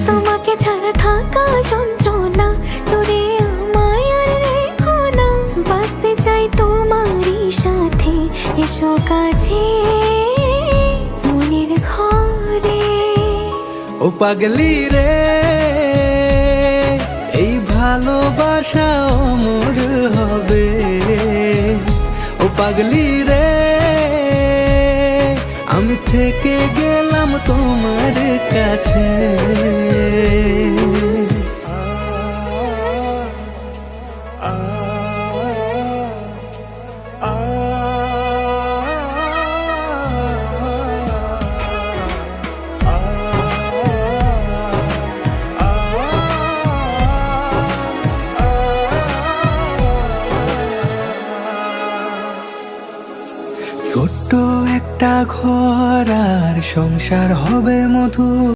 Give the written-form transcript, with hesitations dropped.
তোমাকে ছাড়া থাকা যন্ত্রণা, তোরে আমায় আর রেখো না। বাঁচতে চাই তোমারই সাথে, এসো কাছে মনের ঘরে। ও পাগলি রে, এই ভালোবাসা অমর হবে। ও পাগলি রে, আমি থেকে গেলাম তোমার কাছে। ছোট্ট একটা ঘর আর সংসার হবে মধু।